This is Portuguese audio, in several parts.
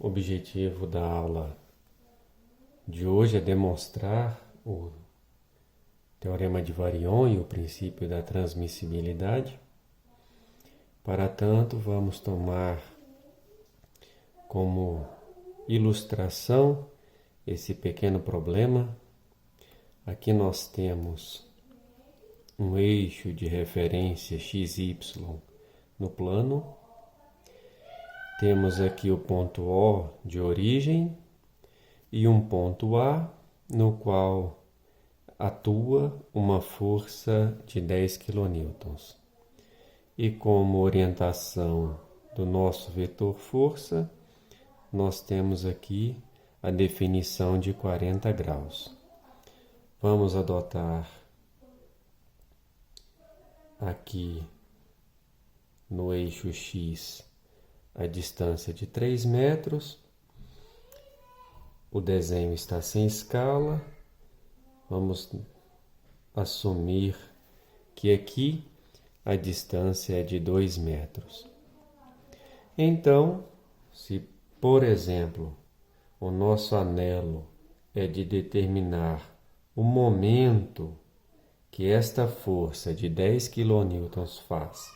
objetivo da aula de hoje é demonstrar o Teorema de Varion e o princípio da transmissibilidade. Para tanto, vamos tomar como ilustração esse pequeno problema. Aqui nós temos um eixo de referência XY no plano. Temos aqui o ponto O de origem e um ponto A no qual atua uma força de 10 kN. E como orientação do nosso vetor força, nós temos aqui a definição de 40 graus. Vamos adotar aqui no eixo X a distância de 3 metros. O desenho está sem escala. Vamos assumir que aqui a distância é de 2 metros. Então, se, por exemplo, o nosso anelo é de determinar o momento que esta força de 10 kN faz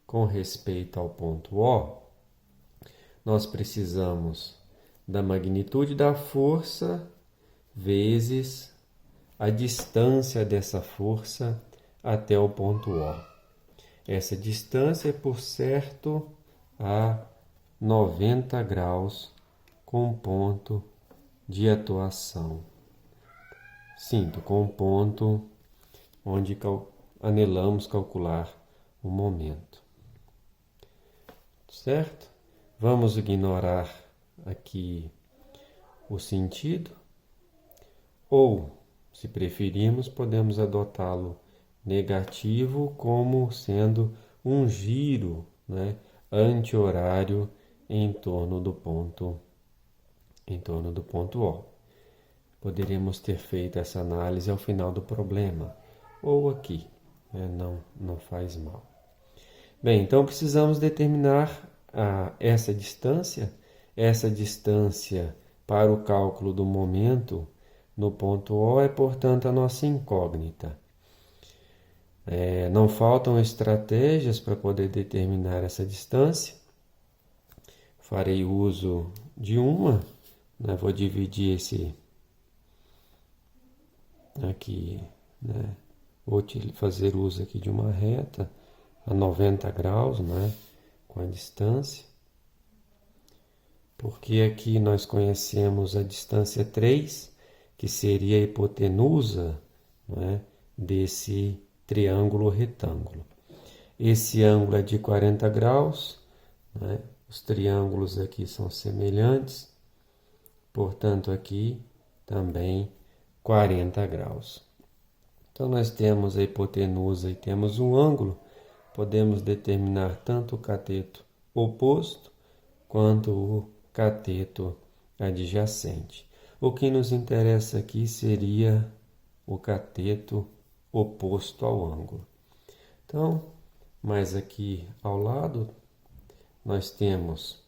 com respeito ao ponto O, nós precisamos da magnitude da força vezes a distância dessa força até o ponto O. Essa distância é, por certo, a 90 graus com ponto de atuação. Com o ponto onde anelamos calcular o momento. Certo? Vamos ignorar aqui o sentido, ou, se preferirmos, podemos adotá-lo negativo como sendo um giro, anti-horário em torno do ponto O. Poderíamos ter feito essa análise ao final do problema, ou aqui, não faz mal. Bem, então precisamos determinar essa distância para o cálculo do momento no ponto O é, portanto, a nossa incógnita. Não faltam estratégias para poder determinar essa distância. Farei uso de uma, vou dividir esse aqui, vou fazer uso aqui de uma reta a 90 graus, com a distância, porque aqui nós conhecemos a distância 3, que seria a hipotenusa, desse triângulo retângulo. Esse ângulo é de 40 graus, os triângulos aqui são semelhantes, portanto aqui também 40 graus. Então nós temos a hipotenusa e temos um ângulo, podemos determinar tanto o cateto oposto quanto o cateto adjacente. O que nos interessa aqui seria o cateto oposto ao ângulo. Então, mais aqui ao lado, nós temos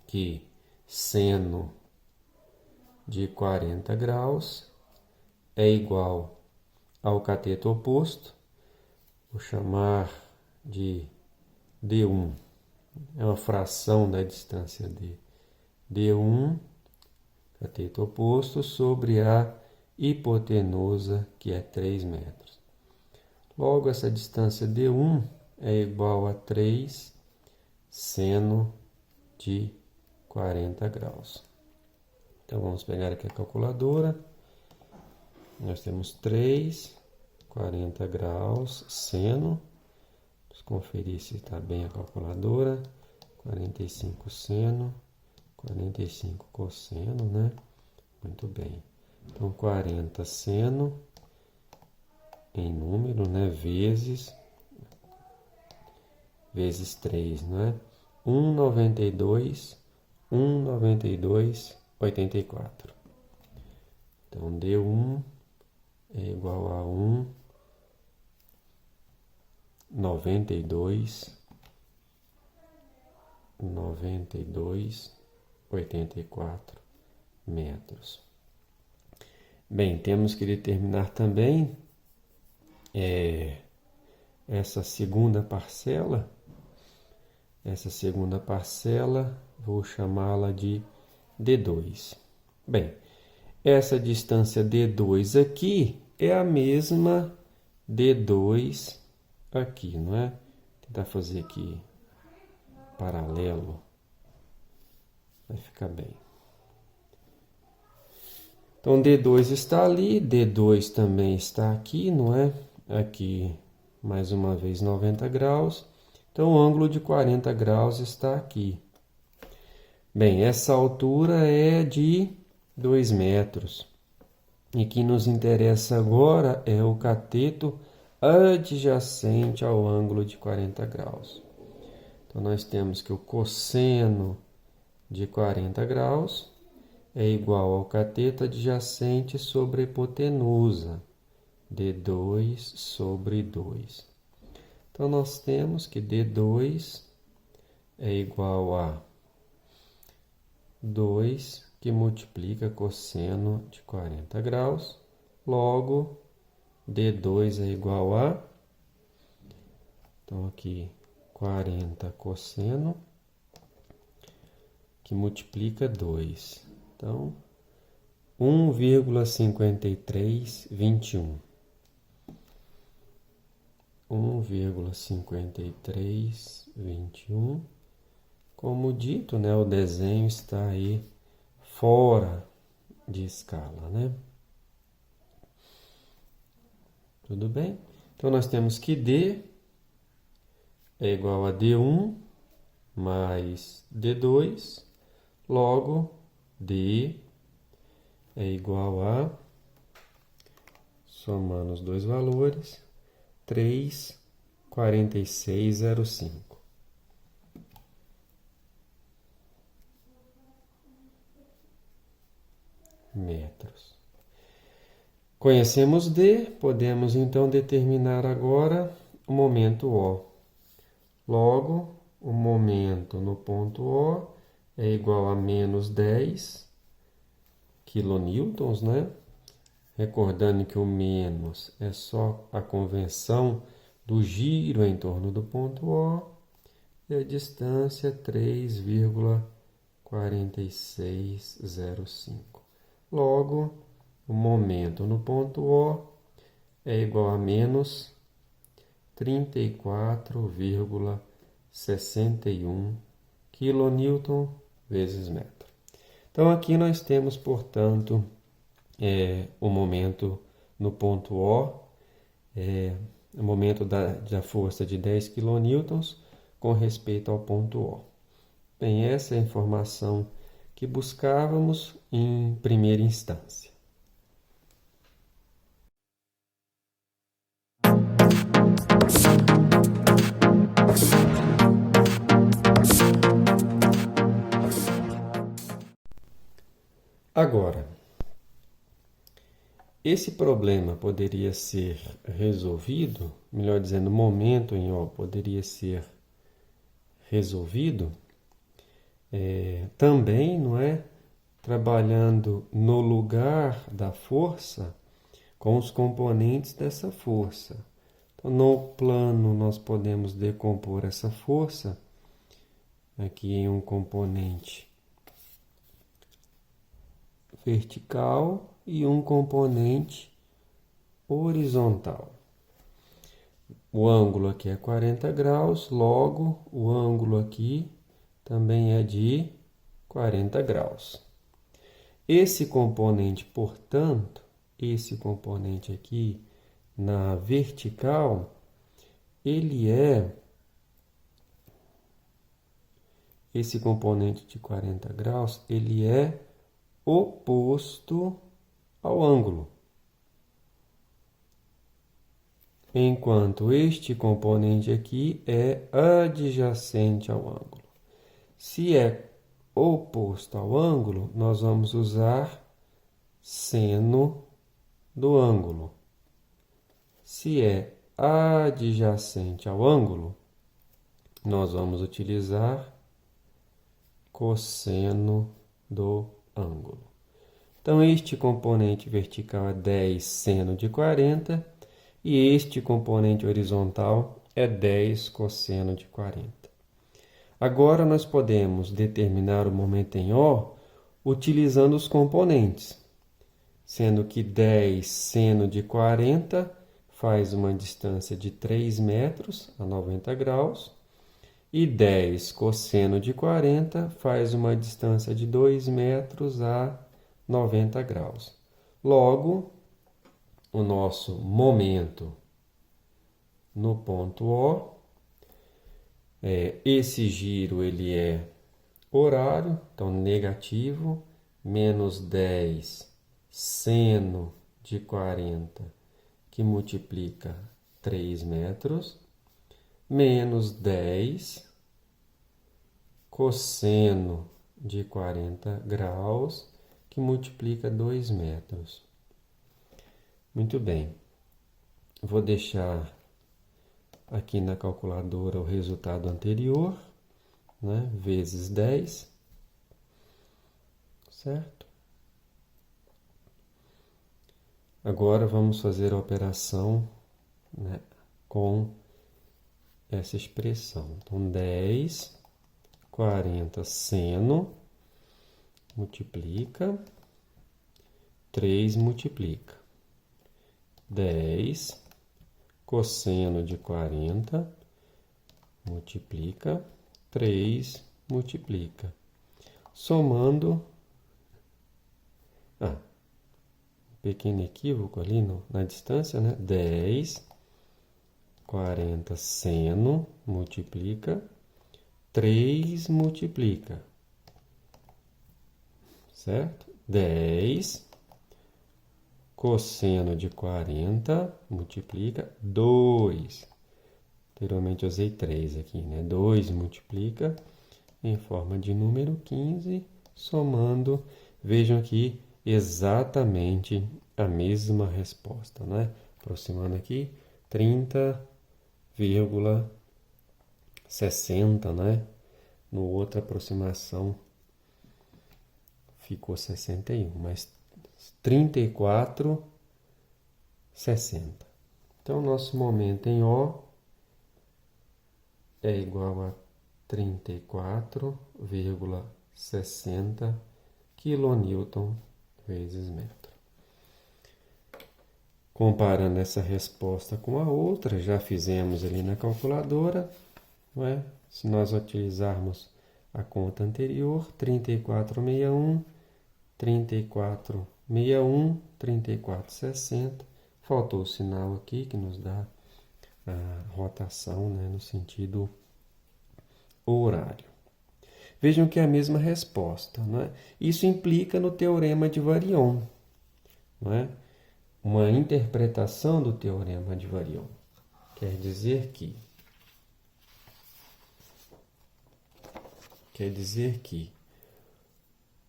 que seno de 40 graus é igual ao cateto oposto. Vou chamar de D1. É uma fração da distância D. D1, cateto oposto, sobre a hipotenusa, que é 3 metros. Logo, essa distância D1 é igual a 3 seno de 40 graus. Então, vamos pegar aqui a calculadora. Nós temos 3, 40 graus, seno. Vamos conferir se está bem a calculadora. 45 seno, 45 cosseno, Muito bem. Então, 40 seno em número, vezes 3, 1,92, 1,9284. Então, D1 é igual a 1,92 84 metros. Bem, temos que determinar também essa segunda parcela. Essa segunda parcela, vou chamá-la de D2. Bem, essa distância D2 aqui é a mesma D2 aqui, não é? Vou tentar fazer aqui paralelo, vai ficar bem. Então, D2 está ali, D2 também está aqui, não é? Aqui, mais uma vez, 90 graus. Então, o ângulo de 40 graus está aqui. Bem, essa altura é de 2 metros. E o que nos interessa agora é o cateto adjacente ao ângulo de 40 graus. Então, nós temos que o cosseno de 40 graus é igual ao cateto adjacente sobre a hipotenusa, D2 sobre 2. Então, nós temos que D2 é igual a 2 que multiplica cosseno de 40 graus, logo D2 é igual a, então aqui 40 cosseno, que multiplica 2. Então, 1,5321. 1,5321. Como dito, né, o desenho está aí fora de escala, né? Tudo bem? Então, nós temos que D é igual a D1 mais D2, logo D é igual a, somando os dois valores, 3,4605. Metros. Conhecemos D, podemos então determinar agora o momento O. Logo, o momento no ponto O é igual a menos 10 quilonewtons, né? Recordando que o menos é só a convenção do giro em torno do ponto O e a distância 3,4605. Logo, o momento no ponto O é igual a menos 34,61 kN vezes metro. Então, aqui nós temos, portanto, o momento no ponto O, o momento da força de 10 kN com respeito ao ponto O. Bem, essa é a informação que buscávamos em primeira instância. Agora, esse problema poderia ser resolvido, melhor dizendo, o momento em O poderia ser resolvido também, não é? Trabalhando no lugar da força com os componentes dessa força. Então, no plano, nós podemos decompor essa força aqui em um componente vertical e um componente horizontal. O ângulo aqui é 40 graus, logo o ângulo aqui também é de 40 graus. Esse componente, portanto, esse componente aqui na vertical, esse componente de 40 graus, ele é oposto ao ângulo. Enquanto este componente aqui é adjacente ao ângulo. Se é oposto ao ângulo, nós vamos usar seno do ângulo. Se é adjacente ao ângulo, nós vamos utilizar cosseno do ângulo. Então, este componente vertical é 10 seno de 40 e este componente horizontal é 10 cosseno de 40. Agora, nós podemos determinar o momento em O utilizando os componentes, sendo que 10 seno de 40 faz uma distância de 3 metros a 90 graus, e 10 cosseno de 40 faz uma distância de 2 metros a 90 graus. Logo, o nosso momento no ponto O, esse giro ele é horário, então negativo, menos 10 seno de 40, que multiplica 3 metros, menos 10 cosseno de 40 graus, que multiplica 2 metros. Muito bem. Vou deixar aqui na calculadora o resultado anterior, né? Vezes 10, certo? Agora vamos fazer a operação, né, com essa expressão. Então, 10, 40 seno, multiplica, 3 multiplica. 10 cosseno de 40, multiplica, 3 multiplica. Somando, pequeno equívoco ali na distância, né? 10, 40 seno, multiplica, 3 multiplica, certo? 10 cosseno de 40, multiplica, 2. Anteriormente eu usei 3 aqui, né? 2 multiplica, em forma de número 15, somando, vejam aqui, exatamente a mesma resposta, né? Aproximando aqui, 30,60, né? No outra aproximação ficou 61, mas 34,60. Então, nosso momento em O é igual a 34,60 kN vezes metro. Comparando essa resposta com a outra, já fizemos ali na calculadora, não é? Se nós utilizarmos a conta anterior, 34,61, 34,61, 34,60. Faltou o sinal aqui que nos dá a rotação, né, no sentido horário. Vejam que é a mesma resposta, não é? Isso implica no teorema de Varion, não é? Uma interpretação do teorema de Varion. Quer dizer que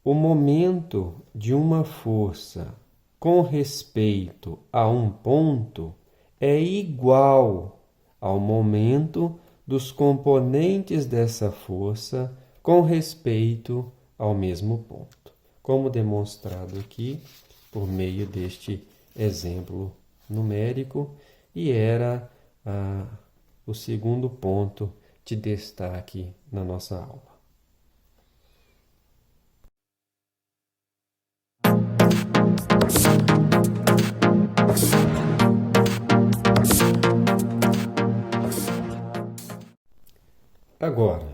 o momento de uma força com respeito a um ponto é igual ao momento dos componentes dessa força com respeito ao mesmo ponto, como demonstrado aqui por meio deste exemplo numérico, e era o segundo ponto de destaque na nossa aula. Agora,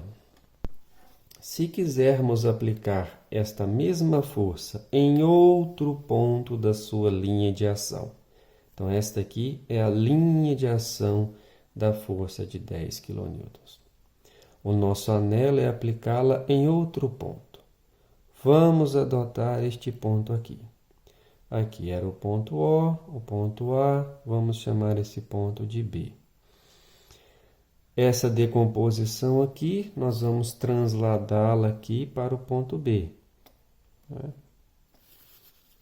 se quisermos aplicar esta mesma força em outro ponto da sua linha de ação, então esta aqui é a linha de ação da força de 10 kN. O nosso anelo é aplicá-la em outro ponto. Vamos adotar este ponto aqui. Aqui era o ponto ponto A, vamos chamar esse ponto de B. Essa decomposição aqui, nós vamos transladá-la aqui para o ponto B.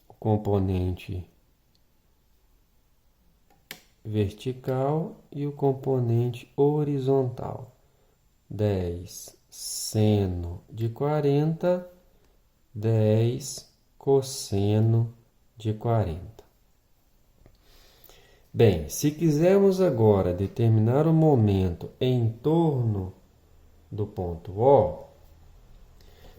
O componente vertical e o componente horizontal. 10 seno de 40 10 cosseno de 40. Bem, se quisermos agora determinar o momento em torno do ponto O,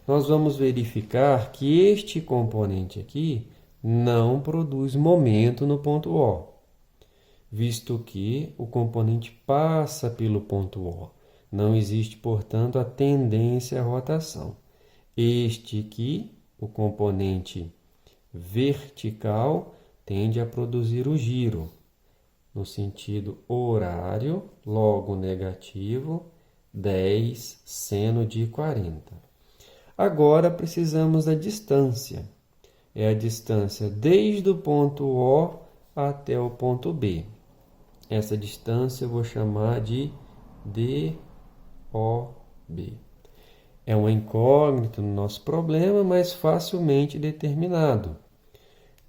nós vamos verificar que este componente aqui não produz momento no ponto O, visto que o componente passa pelo ponto O. Não existe, portanto, a tendência à rotação. Este aqui, o componente vertical, tende a produzir o giro, no sentido horário, logo negativo, 10 seno de 40. Agora precisamos da distância. É a distância desde o ponto O até o ponto B. Essa distância eu vou chamar de DOB. É uma incógnita no nosso problema, mas facilmente determinado.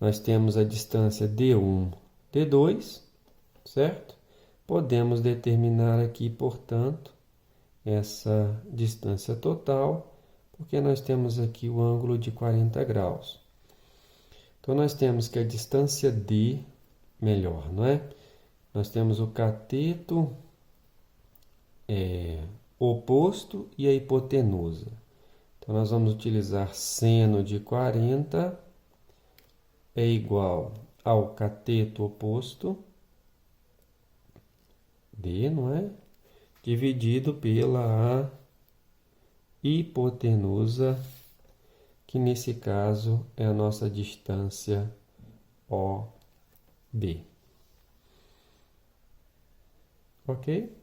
Nós temos a distância D1, D2, certo? Podemos determinar aqui, portanto, essa distância total, porque nós temos aqui o ângulo de 40 graus. Então, nós temos que a distância D, melhor, não é? Nós temos o cateto oposto e a hipotenusa. Então, nós vamos utilizar seno de 40 é igual ao cateto oposto, D, não é? Dividido pela hipotenusa, que nesse caso é a nossa distância OB. Ok?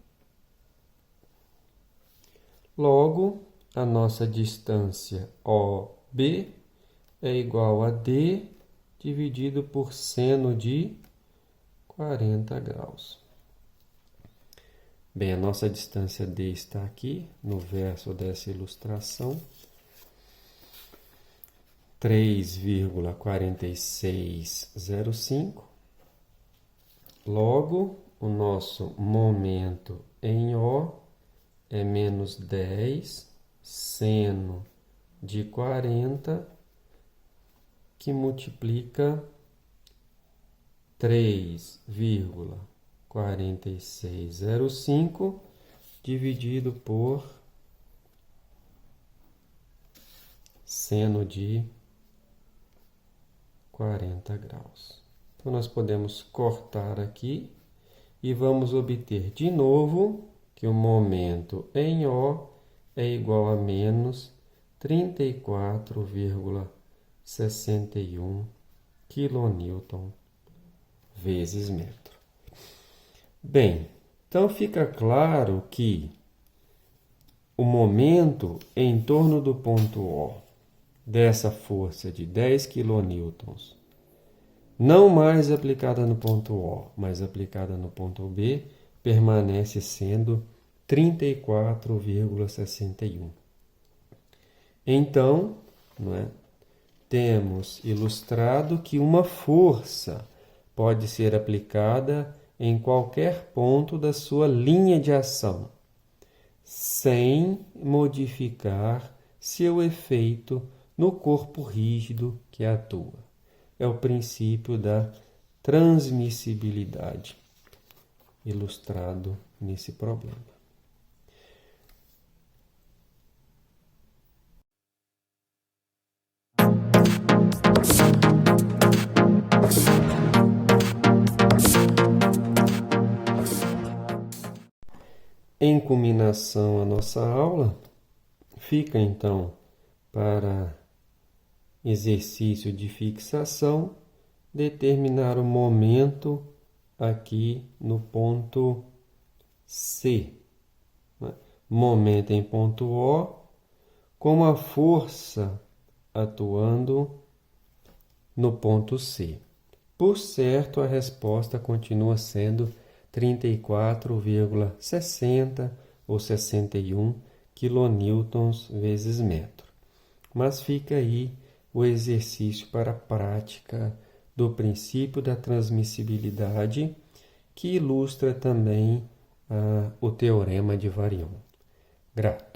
Logo, a nossa distância OB é igual a D dividido por seno de 40 graus. Bem, a nossa distância D está aqui no verso dessa ilustração. 3,4605. Logo, o nosso momento em O é menos 10 seno de 40, que multiplica 3,4605 dividido por seno de 40 graus. Então, nós podemos cortar aqui e vamos obter de novo que o momento em O é igual a menos 34,61 kN vezes metro. Bem, então fica claro que o momento em torno do ponto O dessa força de 10 kN, não mais aplicada no ponto O, mas aplicada no ponto B, permanece sendo 34,61. Então, não é? Temos ilustrado que uma força pode ser aplicada em qualquer ponto da sua linha de ação, sem modificar seu efeito no corpo rígido que atua. É o princípio da transmissibilidade, ilustrado nesse problema. Em culminação à nossa aula, fica então para exercício de fixação determinar o momento aqui no ponto C. Momento em ponto O, com a força atuando no ponto C. Por certo, a resposta continua sendo 34,60 ou 61 kN vezes metro. Mas fica aí o exercício para a prática do princípio da transmissibilidade, que ilustra também o teorema de Varion. Grato.